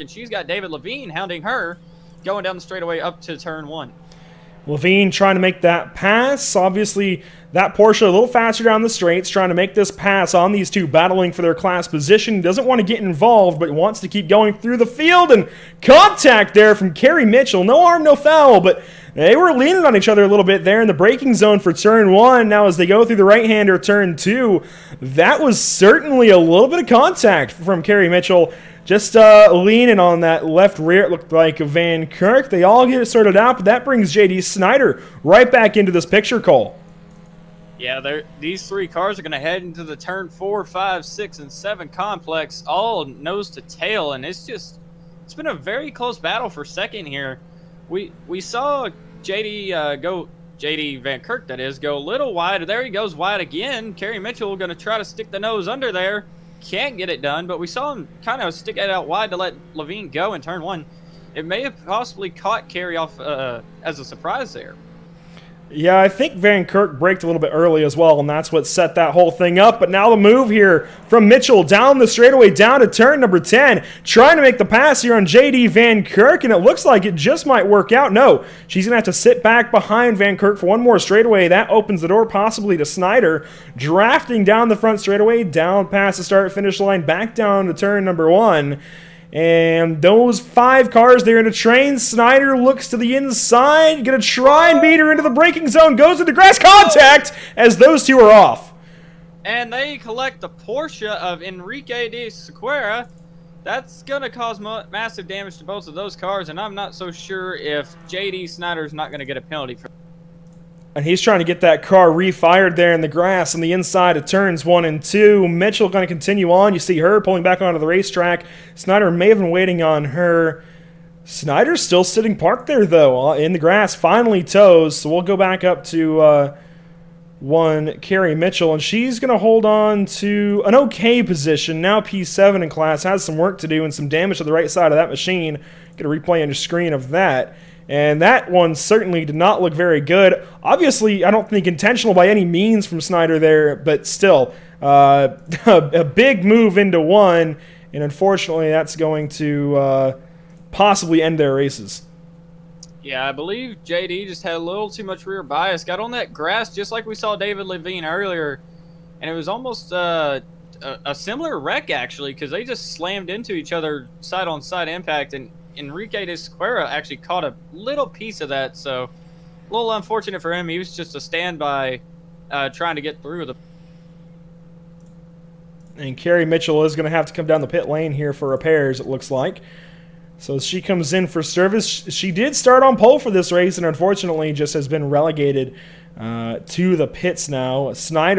and she's got David Levine hounding her, going down the straightaway up to turn 1. Levine trying to make that pass. Obviously, that Porsche a little faster down the straights, trying to make this pass on these two battling for their class position. Doesn't want to get involved, but wants to keep going through the field. And contact there from Carrie Mitchell. No harm, no foul, but they were leaning on each other a little bit there in the braking zone for turn 1. Now as they go through the right-hander turn 2, that was certainly a little bit of contact from Carrie Mitchell. Just leaning on that left rear, it looked like Van Kirk. They all get it sorted out, but that brings J.D. Snyder right back into this picture, Cole. Yeah, these three cars are going to head into the turn 4, 5, 6, and 7 complex, all nose to tail, and it's been a very close battle for second here. We saw J.D. Van Kirk, that is, go a little wide. There he goes wide again. Carrie Mitchell going to try to stick the nose under there. Can't get it done, but we saw him kind of stick it out wide to let Levine go in turn 1. It may have possibly caught Carrie off as a surprise there. Yeah, I think Van Kirk braked a little bit early as well, and that's what set that whole thing up. But now the move here from Mitchell down the straightaway, down to turn number 10, trying to make the pass here on J.D. Van Kirk, and it looks like it just might work out. No, she's going to have to sit back behind Van Kirk for one more straightaway. That opens the door possibly to Snyder, drafting down the front straightaway, down past the start-finish line, back down to turn number 1. And those 5 cars there in a train. Snyder looks to the inside, gonna try and beat her into the braking zone, goes into grass contact as those two are off. And they collect the Porsche of Enrique de Sequeira. That's gonna cause massive damage to both of those cars, and I'm not so sure if J.D. Snyder's not gonna get a penalty for. And he's trying to get that car refired there in the grass on the inside of turns 1 and 2. Mitchell going to continue on. You see her pulling back onto the racetrack. Snyder may have been waiting on her. Snyder's still sitting parked there, though, in the grass. Finally tows. So we'll go back up to Carrie Mitchell. And she's going to hold on to an okay position. Now P7 in class has some work to do and some damage to the right side of that machine. Get a replay on your screen of that. And that one certainly did not look very good. Obviously, I don't think intentional by any means from Snyder there, but still, a big move into 1, and unfortunately that's going to possibly end their races. Yeah, I believe JD just had a little too much rear bias, got on that grass just like we saw David Levine earlier, and it was almost a similar wreck, actually, because they just slammed into each other side-on-side impact, and Enrique de Sequeira actually caught a little piece of that, so a little unfortunate for him. He was just a standby trying to get through the. And Carrie Mitchell is going to have to come down the pit lane here for repairs, it looks like. So she comes in for service. She did start on pole for this race and unfortunately just has been relegated to the pits now. Snyder